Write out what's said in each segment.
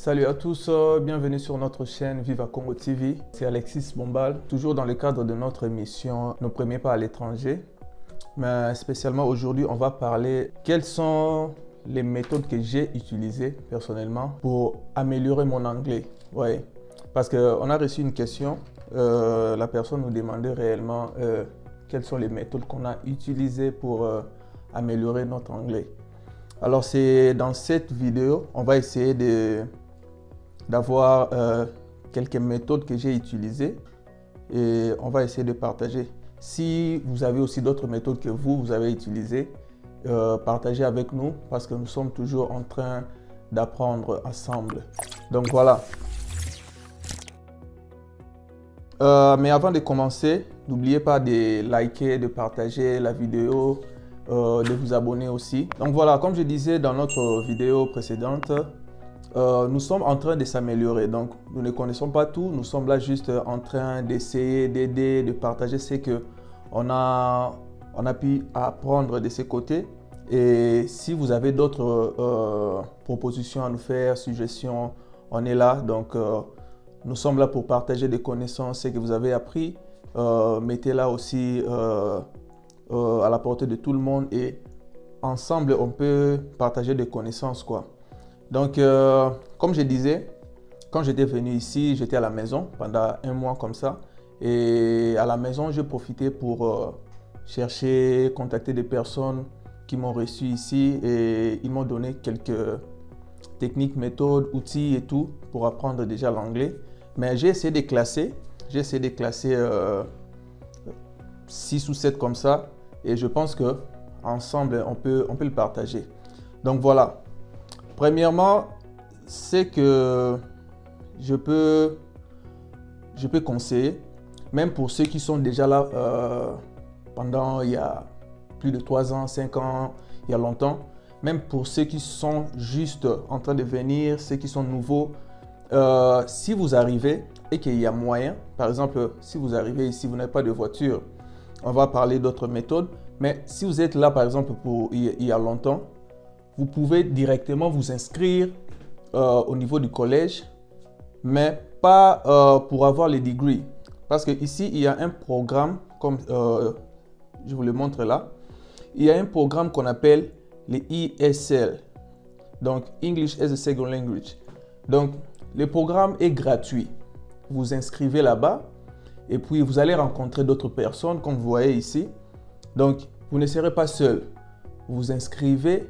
Salut à tous, bienvenue sur notre chaîne Viva Congo TV. C'est Alexis Bombal, toujours dans le cadre de notre émission Nos premiers pas à l'étranger. Mais spécialement aujourd'hui, on va parler quelles sont les méthodes que j'ai utilisées personnellement pour améliorer mon anglais. Ouais, parce qu'on a reçu une question, la personne nous demandait réellement quelles sont les méthodes qu'on a utilisées pour améliorer notre anglais. Alors c'est dans cette vidéo, on va essayer d'avoir quelques méthodes que j'ai utilisées et on va essayer de partager. Si vous avez aussi d'autres méthodes que vous avez utilisées, partagez avec nous parce que nous sommes toujours en train d'apprendre ensemble. Donc voilà. Mais avant de commencer, n'oubliez pas de liker, de partager la vidéo, de vous abonner aussi. Donc voilà, comme je disais dans notre vidéo précédente, nous sommes en train de s'améliorer. Donc nous ne connaissons pas tout, nous sommes là juste en train d'essayer, d'aider, de partager ce qu'on a pu apprendre de ces côtés. Et si vous avez d'autres propositions à nous faire, suggestions, on est là. Donc nous sommes là pour partager des connaissances, ce que vous avez appris. Mettez-la aussi à la portée de tout le monde et ensemble on peut partager des connaissances quoi. Donc comme je disais, quand j'étais venu ici, j'étais à la maison pendant un mois comme ça et à la maison j'ai profité pour chercher, contacter des personnes qui m'ont reçu ici et ils m'ont donné quelques techniques, méthodes, outils et tout pour apprendre déjà l'anglais. Mais j'ai essayé de classer, 6 ou 7 comme ça. Et je pense que ensemble on peut le partager. Donc voilà. Premièrement, c'est que je peux conseiller, même pour ceux qui sont déjà là pendant il y a plus de 3 ans, 5 ans, il y a longtemps, même pour ceux qui sont juste en train de venir, ceux qui sont nouveaux, si vous arrivez et qu'il y a moyen, par exemple, si vous arrivez ici, vous n'avez pas de voiture, on va parler d'autres méthodes, mais si vous êtes là par exemple il y a longtemps, vous pouvez directement vous inscrire au niveau du collège, mais pas pour avoir les degrés. Parce qu'ici, il y a un programme, comme je vous le montre là, il y a un programme qu'on appelle les ESL, donc English as a Second Language. Donc, le programme est gratuit. Vous vous inscrivez là-bas. Et puis, vous allez rencontrer d'autres personnes, comme vous voyez ici. Donc, vous ne serez pas seul. Vous vous inscrivez,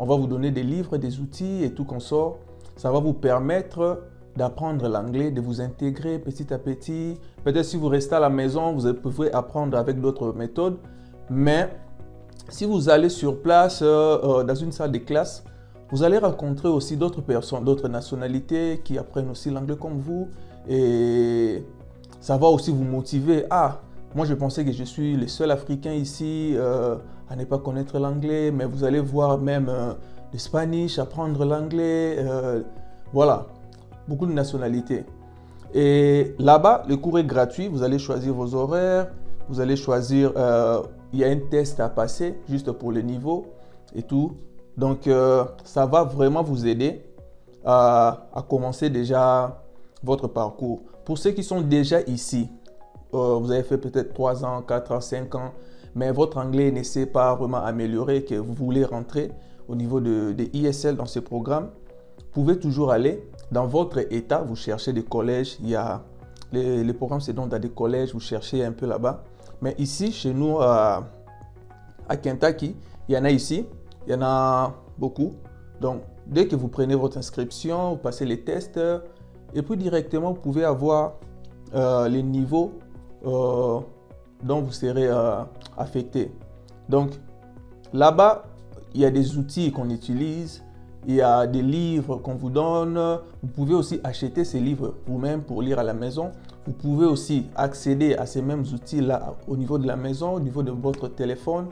on va vous donner des livres, des outils et tout qu'on sort. Ça va vous permettre d'apprendre l'anglais, de vous intégrer petit à petit. Peut-être si vous restez à la maison, vous pouvez apprendre avec d'autres méthodes. Mais si vous allez sur place, dans une salle de classe, vous allez rencontrer aussi d'autres personnes, d'autres nationalités qui apprennent aussi l'anglais comme vous. Et ça va aussi vous motiver. Ah, moi je pensais que je suis le seul Africain ici à ne pas connaître l'anglais, mais vous allez voir même le Spanish, apprendre l'anglais, voilà, beaucoup de nationalités. Et là-bas, le cours est gratuit, vous allez choisir vos horaires, vous allez choisir, il y a un test à passer juste pour le niveau et tout. Donc ça va vraiment vous aider à commencer déjà votre parcours. Pour ceux qui sont déjà ici, vous avez fait peut-être 3 ans, 4 ans, 5 ans, mais votre anglais ne s'est pas vraiment amélioré, que vous voulez rentrer au niveau de ESL dans ce programme, vous pouvez toujours aller dans votre état, vous cherchez des collèges, il y a les programmes c'est donc dans des collèges, vous cherchez un peu là-bas. Mais ici, chez nous à Kentucky, il y en a ici, il y en a beaucoup. Donc, dès que vous prenez votre inscription, vous passez les tests, et puis directement, vous pouvez avoir les niveaux dont vous serez affecté. Donc, là-bas, il y a des outils qu'on utilise, il y a des livres qu'on vous donne. Vous pouvez aussi acheter ces livres vous-même pour lire à la maison. Vous pouvez aussi accéder à ces mêmes outils-là au niveau de la maison, au niveau de votre téléphone,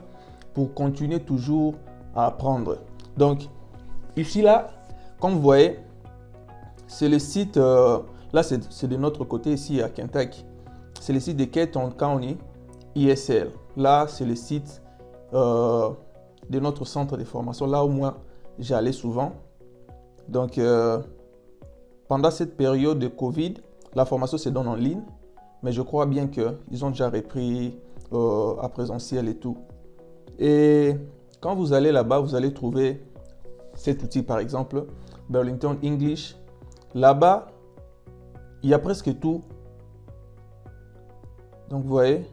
pour continuer toujours à apprendre. Donc, ici, là, comme vous voyez, c'est le site, là c'est de notre côté ici à Kentucky, c'est le site de Kenton County ESL. Là, c'est le site de notre centre de formation, là où moi j'allais souvent. Donc, pendant cette période de Covid, la formation se donne en ligne, mais je crois bien qu'ils ont déjà repris à présentiel et tout. Et quand vous allez là-bas, vous allez trouver cet outil, par exemple, Burlington English. Là-bas, il y a presque tout. Donc, vous voyez,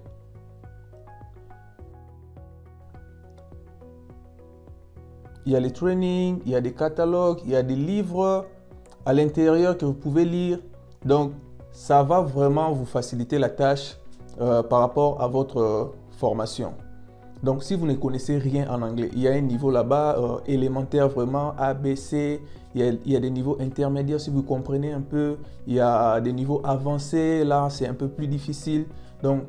il y a les trainings, il y a des catalogues, il y a des livres à l'intérieur que vous pouvez lire. Donc, ça va vraiment vous faciliter la tâche par rapport à votre formation. Donc, si vous ne connaissez rien en anglais, il y a un niveau là-bas élémentaire vraiment, A, B, C. Il y a des niveaux intermédiaires si vous comprenez un peu. Il y a des niveaux avancés, là, c'est un peu plus difficile. Donc,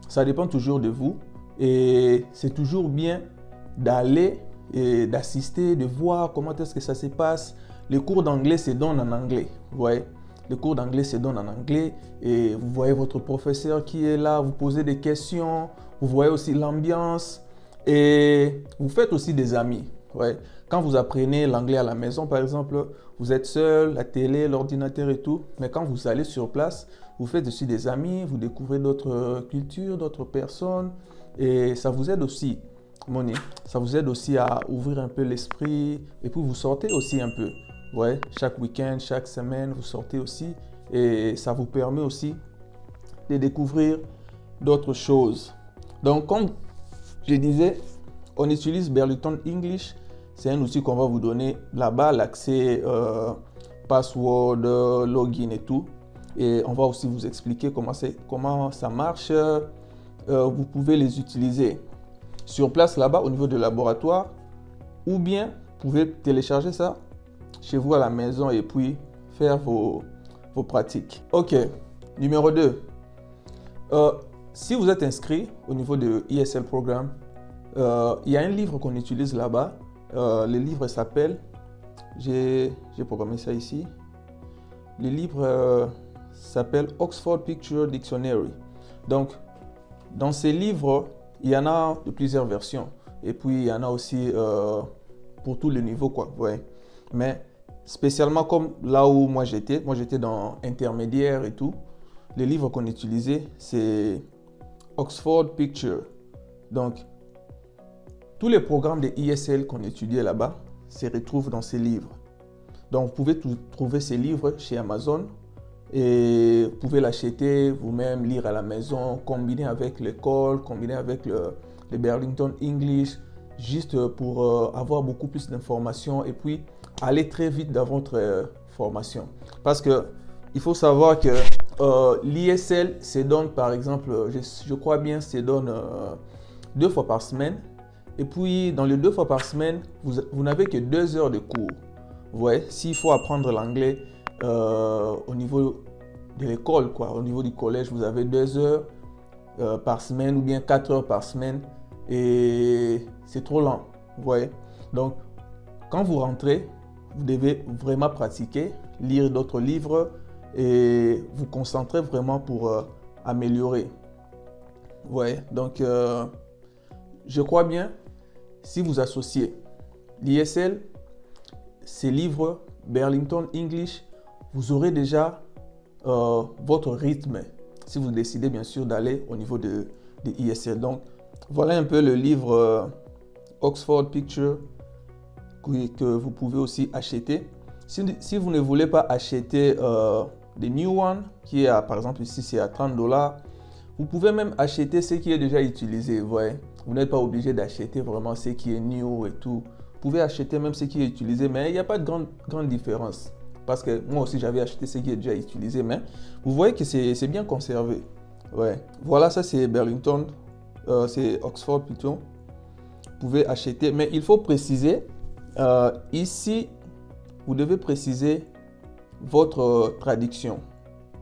ça dépend toujours de vous. Et c'est toujours bien d'aller et d'assister, de voir comment est-ce que ça se passe. Les cours d'anglais se donnent en anglais, vous voyez. Les cours d'anglais se donnent en anglais et vous voyez votre professeur qui est là, vous posez des questions, vous voyez aussi l'ambiance et vous faites aussi des amis. Ouais. Quand vous apprenez l'anglais à la maison, par exemple, vous êtes seul, la télé, l'ordinateur et tout, mais quand vous allez sur place, vous faites aussi des amis, vous découvrez d'autres cultures, d'autres personnes et ça vous aide aussi. Moni, ça vous aide aussi à ouvrir un peu l'esprit et puis vous sortez aussi un peu. Ouais, chaque week-end, chaque semaine, vous sortez aussi et ça vous permet aussi de découvrir d'autres choses. Donc, comme je disais, on utilise Burlington English. C'est un outil qu'on va vous donner là-bas, l'accès, password, login et tout. Et on va aussi vous expliquer comment ça marche. Vous pouvez les utiliser sur place là-bas au niveau du laboratoire ou bien vous pouvez télécharger ça chez vous à la maison et puis faire vos pratiques. Ok, numéro 2. Si vous êtes inscrit au niveau de ESL Programme, il y a un livre qu'on utilise là-bas. Le livre s'appelle, j'ai programmé ça ici. Le livre s'appelle Oxford Picture Dictionary. Donc, dans ces livres, il y en a de plusieurs versions. Et puis, il y en a aussi pour tous les niveaux, quoi. Ouais. Mais spécialement comme là où moi j'étais dans intermédiaire et tout, les livres qu'on utilisait, c'est Oxford Picture. Donc, tous les programmes de ESL qu'on étudiait là-bas se retrouvent dans ces livres. Donc, vous pouvez trouver ces livres chez Amazon et vous pouvez l'acheter vous-même, lire à la maison, combiner avec l'école, combiner avec le Burlington English, juste pour avoir beaucoup plus d'informations et puis aller très vite dans votre formation. Parce que il faut savoir que l'ESL se donne, par exemple, je crois bien, se donne 2 fois par semaine. Et puis, dans les 2 fois par semaine, vous n'avez que 2 heures de cours. Vous voyez, s'il faut apprendre l'anglais au niveau de l'école, quoi, au niveau du collège, vous avez 2 heures par semaine ou bien 4 heures par semaine. Et c'est trop lent, vous voyez. Donc, quand vous rentrez, vous devez vraiment pratiquer, lire d'autres livres et vous concentrer vraiment pour améliorer. Vous voyez. Donc, je crois bien, si vous associez l'ESL, ces livres, Burlington English, vous aurez déjà votre rythme, si vous décidez bien sûr d'aller au niveau de ESL. Donc, voilà un peu le livre Oxford Picture que vous pouvez aussi acheter. Si vous ne voulez pas acheter the new one, qui est par exemple ici, c'est à $30, vous pouvez même acheter ce qui est déjà utilisé. Vous voyez, vous n'êtes pas obligé d'acheter vraiment ce qui est new et tout. Vous pouvez acheter même ce qui est utilisé, mais il n'y a pas de grande différence. Parce que moi aussi, j'avais acheté ce qui est déjà utilisé, mais vous voyez que c'est bien conservé. Ouais. Voilà, ça c'est Burlington, c'est Oxford plutôt. Vous pouvez acheter, mais il faut préciser, ici, vous devez préciser votre traduction.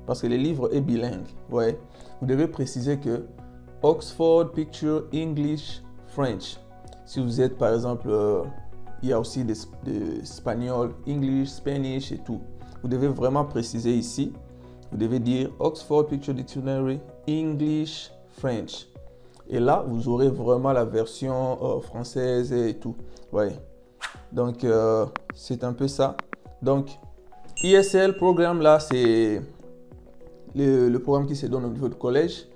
Parce que le livre est bilingue. Ouais. Vous devez préciser que Oxford Picture English French. Si vous êtes par exemple, il y a aussi des espagnol, English, Spanish et tout. Vous devez vraiment préciser ici. Vous devez dire Oxford Picture Dictionary English French. Et là, vous aurez vraiment la version française et tout. Ouais. Donc, c'est un peu ça. Donc, ESL programme, là, c'est le programme qui se donne au niveau du collège.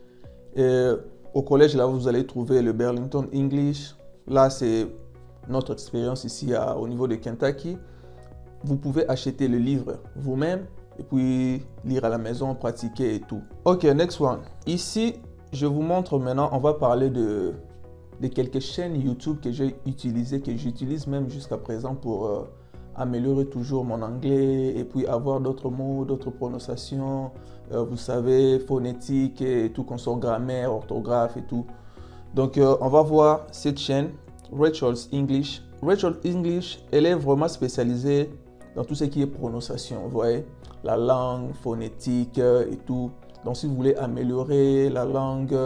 Et au collège, là, vous allez trouver le Burlington English. Là, c'est notre expérience ici au niveau de Kentucky. Vous pouvez acheter le livre vous-même et puis lire à la maison, pratiquer et tout. Ok, next one. Ici, je vous montre maintenant, on va parler de quelques chaînes YouTube que j'ai utilisées, que j'utilise même jusqu'à présent pour améliorer toujours mon anglais et puis avoir d'autres mots, d'autres prononciations, vous savez, phonétique et tout, qu'on soit grammaire, orthographe et tout. Donc, on va voir cette chaîne, Rachel's English. Rachel's English, elle est vraiment spécialisée dans tout ce qui est prononciation, vous voyez, la langue, phonétique et tout. Donc, si vous voulez améliorer la langue,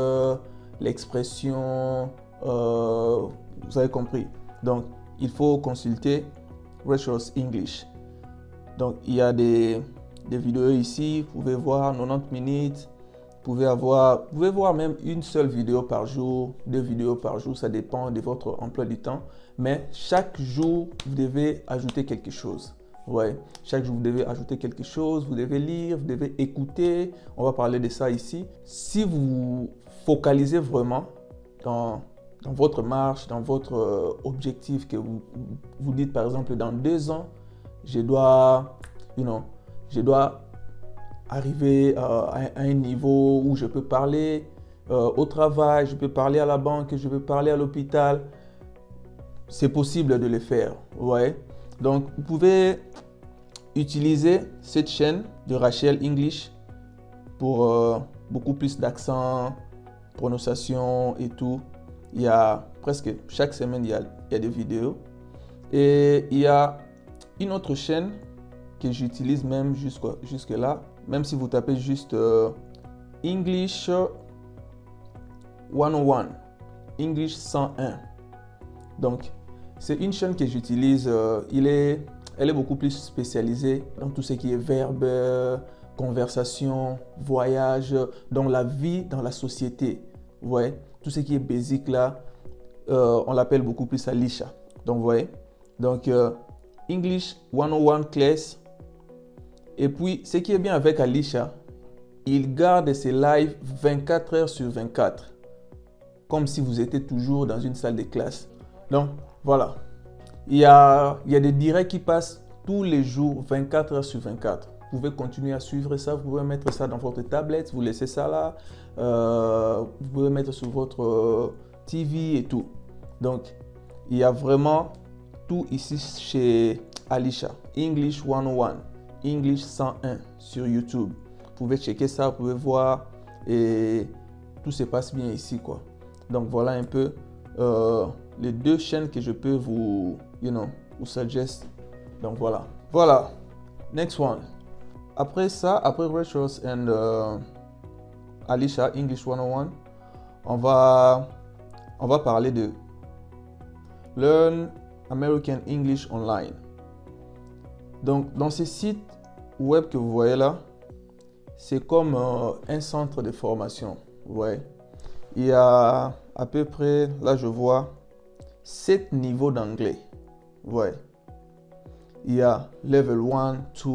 l'expression, vous avez compris. Donc, il faut consulter Rachel's English. Donc, il y a des vidéos ici, vous pouvez voir 90 minutes. Vous pouvez voir même une seule vidéo par jour, 2 vidéos par jour, ça dépend de votre emploi du temps. Mais chaque jour, vous devez ajouter quelque chose. Ouais, chaque jour, vous devez ajouter quelque chose, vous devez lire, vous devez écouter. On va parler de ça ici. Si vous focalisez vraiment dans votre marche, dans votre objectif, que vous dites par exemple dans 2 ans, je dois arriver à un niveau où je peux parler au travail, je peux parler à la banque, je peux parler à l'hôpital. C'est possible de le faire, ouais. Donc, vous pouvez utiliser cette chaîne de Rachel English pour beaucoup plus d'accent, prononciation et tout. Il y a presque chaque semaine, il y a des vidéos. Et il y a une autre chaîne que j'utilise même jusque là. Même si vous tapez juste English 101, English 101. Donc, c'est une chaîne que j'utilise. Elle est beaucoup plus spécialisée dans tout ce qui est verbe, conversation, voyage, dans la vie, dans la société. Vous voyez, tout ce qui est basique là, on l'appelle beaucoup plus Alicia. Donc, vous voyez. Donc, English 101 class. Et puis, ce qui est bien avec Alicia, il garde ses lives 24 heures sur 24. Comme si vous étiez toujours dans une salle de classe. Donc, voilà. Il y a des directs qui passent tous les jours, 24 heures sur 24. Vous pouvez continuer à suivre ça. Vous pouvez mettre ça dans votre tablette. Vous laissez ça là. Vous pouvez mettre sur votre TV et tout. Donc, il y a vraiment tout ici chez Alicia. English 101. English 101 sur YouTube. Vous pouvez checker ça, vous pouvez voir et tout se passe bien ici, quoi. Donc, voilà un peu les 2 chaînes que je peux vous suggest. Donc, voilà. Voilà. Next one. Après ça, après Rachel's and Alicia, English 101, on va parler de Learn American English Online. Donc, dans ces sites web que vous voyez là, c'est comme un centre de formation. Ouais. Il y a à peu près, là je vois, 7 niveaux d'anglais. Ouais. Il y a level 1, 2,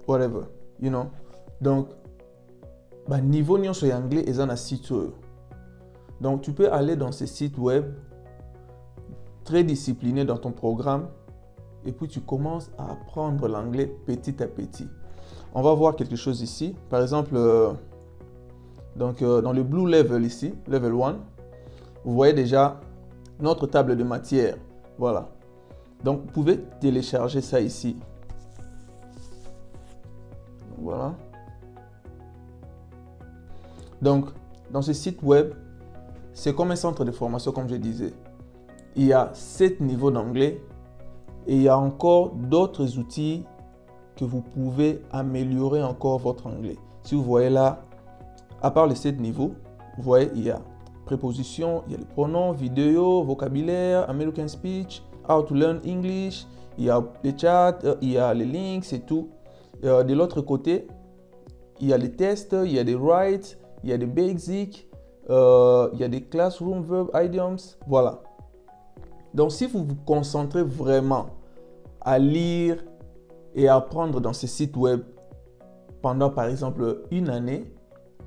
whatever, you know. Donc, niveau nyonso ya anglais est un site web. Donc, tu peux aller dans ces sites web très discipliné dans ton programme et puis tu commences à apprendre l'anglais petit à petit. On va voir quelque chose ici. Par exemple, dans le Blue Level ici, Level 1, vous voyez déjà notre table de matière. Voilà. Donc, vous pouvez télécharger ça ici. Voilà. Donc, dans ce site web, c'est comme un centre de formation, comme je disais. Il y a 7 niveaux d'anglais et il y a encore d'autres outils que vous pouvez améliorer encore votre anglais. Si vous voyez là, à part les 7 niveaux, vous voyez, il y a prépositions, il y a les pronoms, vidéo, vocabulaire, American speech, how to learn English, il y a les chats, il y a les links et tout. De l'autre côté, il y a les tests, il y a des writes, il y a des basics, il y a des classroom verb idioms, voilà. Donc, si vous vous concentrez vraiment à lire et apprendre dans ces sites web pendant par exemple une année,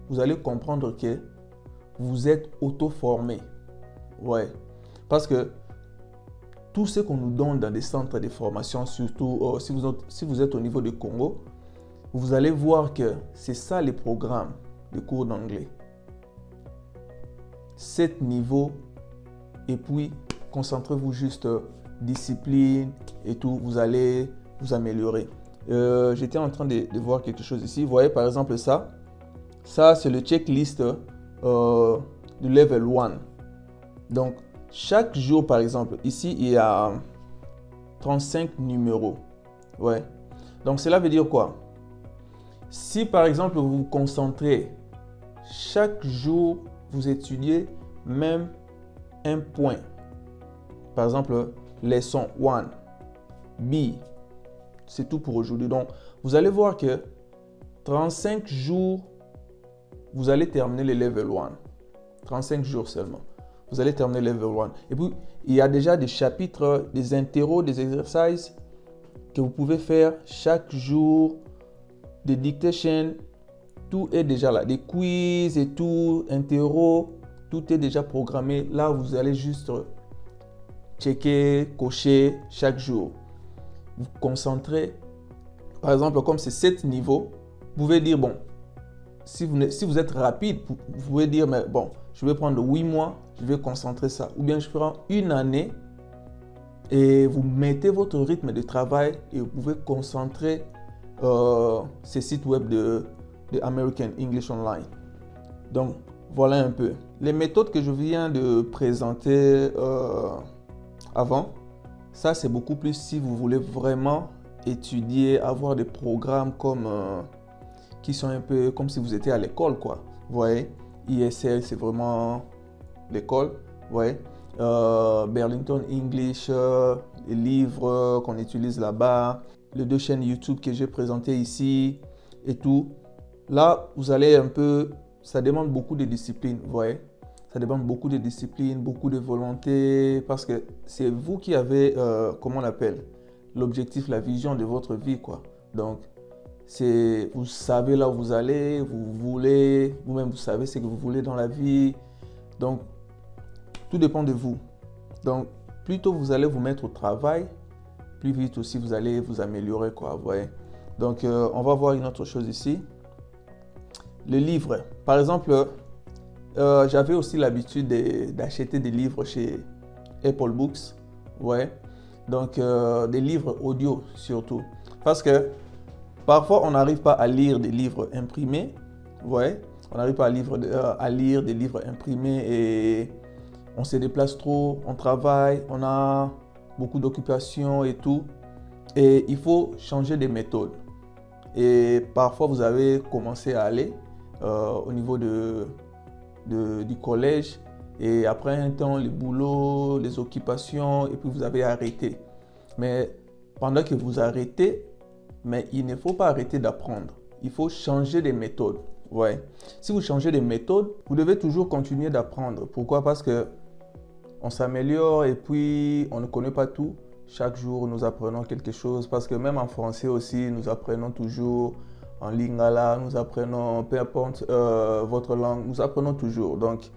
vous allez comprendre que vous êtes auto-formé. Ouais. Parce que tout ce qu'on nous donne dans des centres de formation, surtout si vous êtes au niveau du Congo, vous allez voir que c'est ça les programmes de cours d'anglais. 7 niveaux et puis concentrez-vous juste discipline et tout, vous allez vous améliorer. J'étais en train de voir quelque chose ici. Vous voyez par exemple ça. Ça c'est le checklist du level 1. Donc chaque jour par exemple, ici il y a 35 numéros. Ouais. Donc cela veut dire quoi? Si par exemple vous vous concentrez, chaque jour vous étudiez même un point. Par exemple, leçon 1, B, c'est tout pour aujourd'hui. Donc vous allez voir que 35 jours, vous allez terminer le level 1. 35 jours seulement. Vous allez terminer le level 1. Et puis, il y a déjà des chapitres, des interros, des exercices que vous pouvez faire chaque jour, des dictation, tout est déjà là. Des quiz et tout, interros, tout est déjà programmé. Là, vous allez juste checker, cocher chaque jour. Vous concentrez. Par exemple, comme c'est 7 niveaux, vous pouvez dire, bon, si vous êtes rapide, vous pouvez dire, mais bon, je vais prendre 8 mois, je vais concentrer ça. Ou bien je prends une année et vous mettez votre rythme de travail et vous pouvez concentrer ces sites web de American English Online. Donc, voilà un peu. Les méthodes que je viens de présenter avant, ça c'est beaucoup plus si vous voulez vraiment étudier, avoir des programmes comme qui sont un peu comme si vous étiez à l'école, quoi. Vous voyez, ESL c'est vraiment l'école, vous voyez. Burlington English, les livres qu'on utilise là-bas, les 2 chaînes YouTube que j'ai présentées ici et tout. Là, vous allez un peu, ça demande beaucoup de discipline, vous voyez. Ça demande beaucoup de discipline, beaucoup de volonté, parce que c'est vous qui avez, comment on appelle, l'objectif, la vision de votre vie, quoi. Donc, vous savez là où vous allez, vous voulez, vous-même vous savez ce que vous voulez dans la vie. Donc, tout dépend de vous. Donc, plus tôt vous allez vous mettre au travail, plus vite aussi vous allez vous améliorer, quoi, vous voyez. Donc, on va voir une autre chose ici. Le livre. Par exemple, j'avais aussi l'habitude d'acheter des livres chez Apple Books, ouais. Donc, des livres audio surtout. Parce que parfois, on n'arrive pas à lire des livres imprimés, ouais. On n'arrive pas à lire des livres imprimés et on se déplace trop, on travaille, on a beaucoup d'occupations et tout. Et il faut changer des méthodes. Et parfois, vous avez commencé à aller au niveau du collège. Et après un temps, les boulots, les occupations, et puis vous avez arrêté. Mais pendant que vous arrêtez, mais il ne faut pas arrêter d'apprendre. Il faut changer des méthodes. Ouais. Si vous changez des méthodes, vous devez toujours continuer d'apprendre. Pourquoi? Parce que on s'améliore et puis on ne connaît pas tout. Chaque jour, nous apprenons quelque chose. Parce que même en français aussi, nous apprenons toujours. En lingala, nous apprenons, peu importe votre langue, nous apprenons toujours. Donc,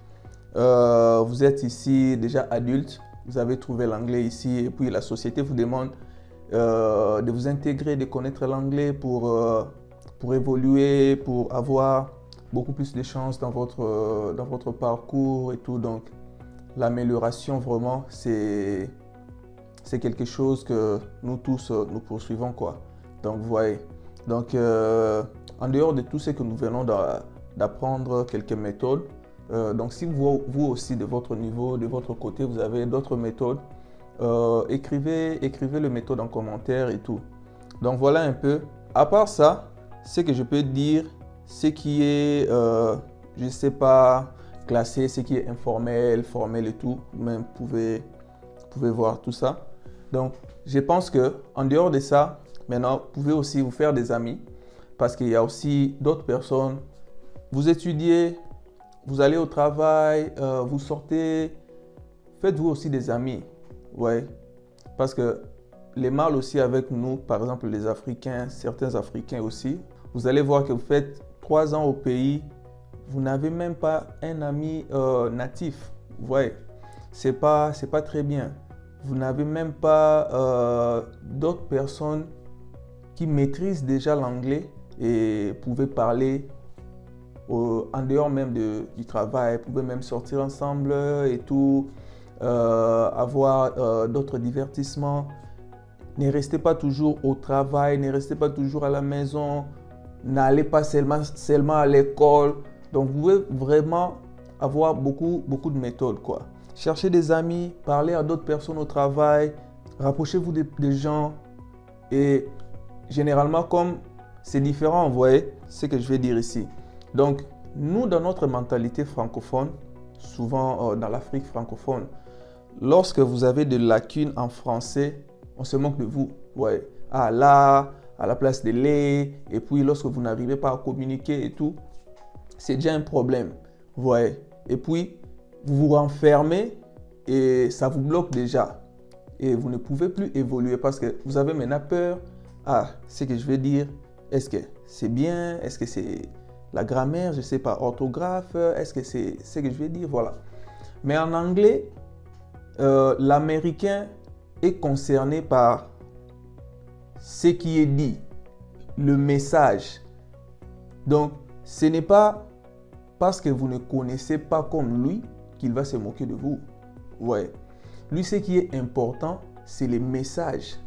vous êtes ici déjà adulte. Vous avez trouvé l'anglais ici. Et puis, la société vous demande de vous intégrer, de connaître l'anglais pour évoluer, pour avoir beaucoup plus de chances dans votre parcours et tout. Donc, l'amélioration, vraiment, c'est quelque chose que nous tous, nous poursuivons, quoi. Donc, vous voyez. Donc, en dehors de tout ce que nous venons d'apprendre, quelques méthodes, donc si vous aussi, de votre niveau, de votre côté, vous avez d'autres méthodes, écrivez les méthodes en commentaire et tout. Donc, voilà un peu. À part ça, ce que je peux dire, ce qui est, je ne sais pas, classé, ce qui est informel, formel et tout, vous-même pouvez voir tout ça. Donc, je pense que en dehors de ça, maintenant, vous pouvez aussi vous faire des amis parce qu'il y a aussi d'autres personnes. Vous étudiez, vous allez au travail, vous sortez, faites-vous aussi des amis. Ouais, parce que les mal aussi avec nous, par exemple les Africains, certains Africains aussi, vous allez voir que vous faites 3 ans au pays, vous n'avez même pas un ami natif. Vous voyez, c'est pas très bien. Vous n'avez même pas d'autres personnes qui maîtrisent déjà l'anglais et pouvaient parler en dehors même du travail, pouvaient même sortir ensemble et tout, avoir d'autres divertissements. Ne restez pas toujours au travail, ne restez pas toujours à la maison, n'allez pas seulement à l'école. Donc vous pouvez vraiment avoir beaucoup de méthodes, quoi. Cherchez des amis, parlez à d'autres personnes au travail, rapprochez-vous des gens. Et généralement, comme c'est différent, vous voyez ce que je vais dire ici. Donc, nous, dans notre mentalité francophone, souvent dans l'Afrique francophone, lorsque vous avez des lacunes en français, on se moque de vous. Ouais. Ah là, à la place de les, et puis lorsque vous n'arrivez pas à communiquer et tout, c'est déjà un problème. Vous voyez. Et puis, vous vous renfermez et ça vous bloque déjà. Et vous ne pouvez plus évoluer parce que vous avez maintenant peur. Ah, ce que je vais dire, est-ce que c'est bien? Est-ce que c'est la grammaire? Je ne sais pas, orthographe? Est-ce que c'est ce que je vais dire? Voilà. Mais en anglais, l'américain est concerné par ce qui est dit, le message. Donc, ce n'est pas parce que vous ne connaissez pas comme lui qu'il va se moquer de vous. Ouais. Lui, ce qui est important, c'est les messages.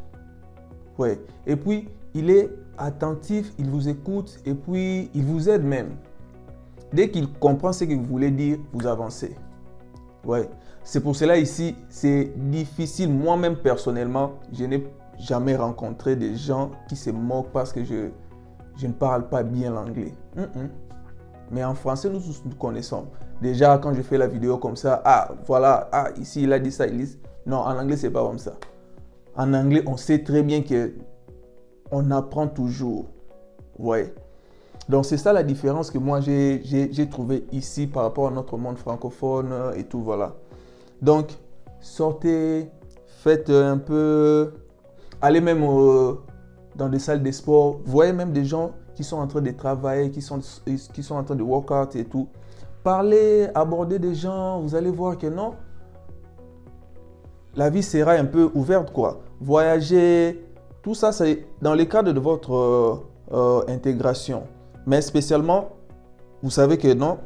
Ouais. Et puis, il est attentif, il vous écoute et puis il vous aide même. Dès qu'il comprend ce que vous voulez dire, vous avancez. Ouais. C'est pour cela ici, c'est difficile. Moi-même, personnellement, je n'ai jamais rencontré des gens qui se moquent parce que je ne parle pas bien l'anglais. Mais en français, nous tous nous connaissons. Déjà, quand je fais la vidéo comme ça, ah, voilà, ah, ici, il a dit ça, il dit... Non, en anglais, c'est pas comme ça. En anglais, on sait très bien qu'on apprend toujours. Ouais. Donc, c'est ça la différence que moi, j'ai trouvé ici par rapport à notre monde francophone et tout, voilà. Donc, sortez, faites un peu... Allez même dans des salles de sport. Vous voyez même des gens qui sont en train de travailler, qui sont en train de workout et tout. Parlez, abordez des gens, vous allez voir que non. La vie sera un peu ouverte, quoi. Voyager, tout ça, c'est dans le cadre de votre intégration. Mais spécialement, vous savez que non,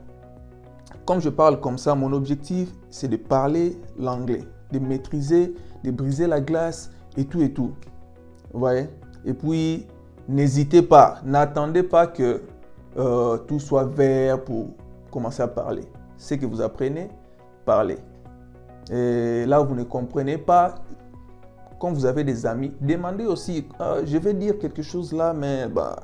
comme je parle comme ça, mon objectif, c'est de parler l'anglais, de maîtriser, de briser la glace et tout et tout. Vous voyez? Et puis, n'hésitez pas, n'attendez pas que tout soit vert pour commencer à parler. Ce que vous apprenez, parlez. Et là où vous ne comprenez pas, quand vous avez des amis, demandez aussi, je vais dire quelque chose là, mais bah,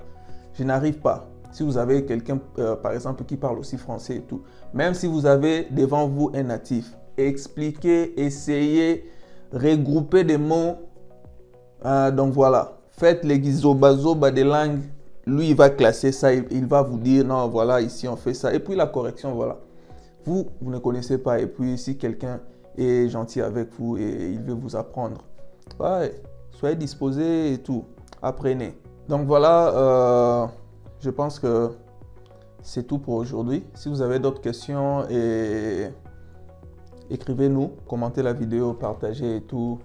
je n'arrive pas. Si vous avez quelqu'un, par exemple, qui parle aussi français et tout, même si vous avez devant vous un natif, expliquez, essayez, regroupez des mots. Donc voilà, faites les zoba des langues. Lui, il va classer ça, il va vous dire, non, voilà, ici on fait ça. Et puis la correction, voilà. Vous ne connaissez pas. Et puis si quelqu'un est gentil avec vous et il veut vous apprendre, ouais, soyez disposés et tout, apprenez. Donc voilà, je pense que c'est tout pour aujourd'hui. Si vous avez d'autres questions, écrivez-nous, commentez la vidéo, partagez et tout.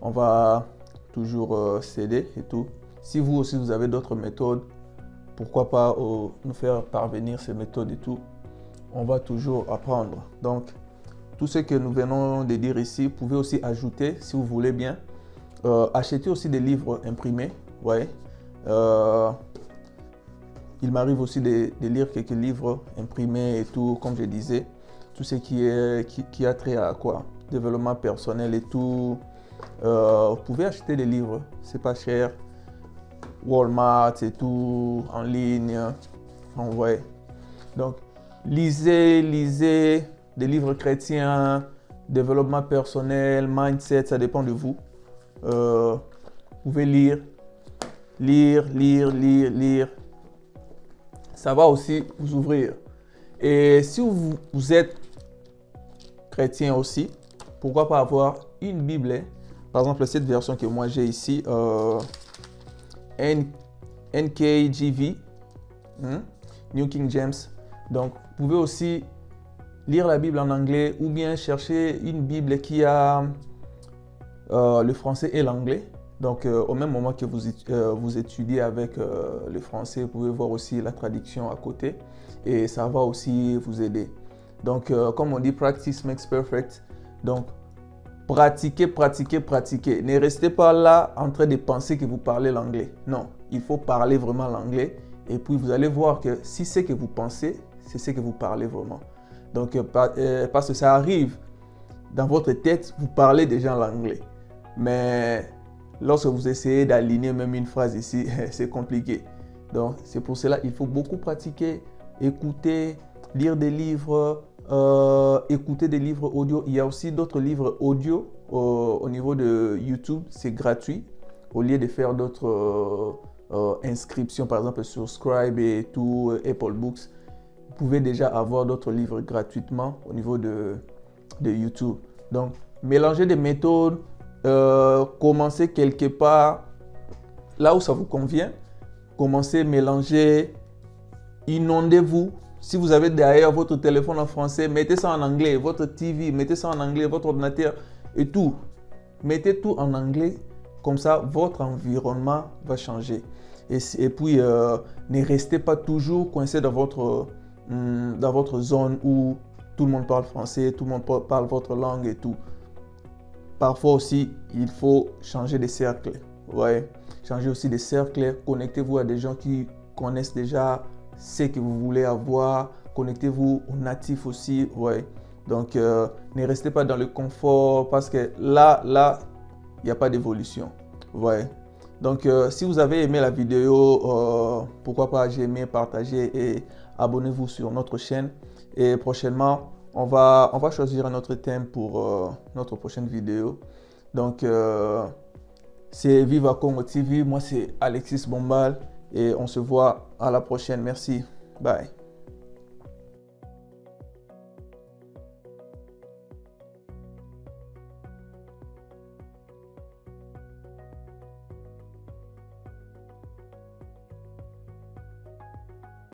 On va toujours s'aider et tout. Si vous aussi vous avez d'autres méthodes, pourquoi pas nous faire parvenir ces méthodes et tout. On va toujours apprendre. Donc, tout ce que nous venons de dire ici, vous pouvez aussi ajouter si vous voulez bien. Achetez aussi des livres imprimés. Ouais. Il m'arrive aussi de lire quelques livres imprimés et tout, comme je disais. Tout ce qui a trait à quoi? Développement personnel et tout. Vous pouvez acheter des livres, c'est pas cher. Walmart et tout, en ligne. Ouais. Donc, lisez des livres chrétiens, développement personnel, mindset, ça dépend de vous. Vous pouvez lire. Ça va aussi vous ouvrir. Et si vous êtes chrétien aussi, pourquoi pas avoir une Bible par exemple, cette version que moi j'ai ici, NKJV, New King James. Donc, vous pouvez aussi lire la Bible en anglais ou bien chercher une Bible qui a le français et l'anglais. Donc, au même moment que vous étudiez avec le français, vous pouvez voir aussi la traduction à côté et ça va aussi vous aider. Donc, comme on dit, practice makes perfect. Donc, pratiquez, pratiquez, pratiquez. Ne restez pas là en train de penser que vous parlez l'anglais. Non, il faut parler vraiment l'anglais. Et puis, vous allez voir que si c'est que vous pensez, c'est ce que vous parlez vraiment. Donc, parce que ça arrive dans votre tête, vous parlez déjà l'anglais. Mais lorsque vous essayez d'aligner même une phrase ici, c'est compliqué. Donc, c'est pour cela qu'il faut beaucoup pratiquer, écouter, lire des livres, écouter des livres audio. Il y a aussi d'autres livres audio au niveau de YouTube, c'est gratuit. Au lieu de faire d'autres inscriptions, par exemple sur Scribe et tout, Apple Books, vous pouvez déjà avoir d'autres livres gratuitement au niveau de YouTube. Donc, mélanger des méthodes, commencez quelque part là où ça vous convient. Commencez à mélanger, inondez-vous. Si vous avez derrière votre téléphone en français, mettez ça en anglais. Votre TV, mettez ça en anglais. Votre ordinateur et tout. Mettez tout en anglais. Comme ça, votre environnement va changer. Et puis, ne restez pas toujours coincé dans votre zone où tout le monde parle français, tout le monde parle votre langue et tout. Parfois aussi, il faut changer de cercle. Ouais. Changer aussi de cercle. Connectez-vous à des gens qui connaissent déjà ce que vous voulez avoir. Connectez-vous aux natifs aussi. Ouais. Donc, ne restez pas dans le confort parce que là, il n'y a pas d'évolution. Ouais. Donc, si vous avez aimé la vidéo, pourquoi pas j'aimer, partager et abonnez-vous sur notre chaîne. Et prochainement, on va choisir un autre thème pour notre prochaine vidéo. Donc, c'est Viva Congo TV. Moi, c'est Alexis Bombal. Et on se voit à la prochaine. Merci. Bye.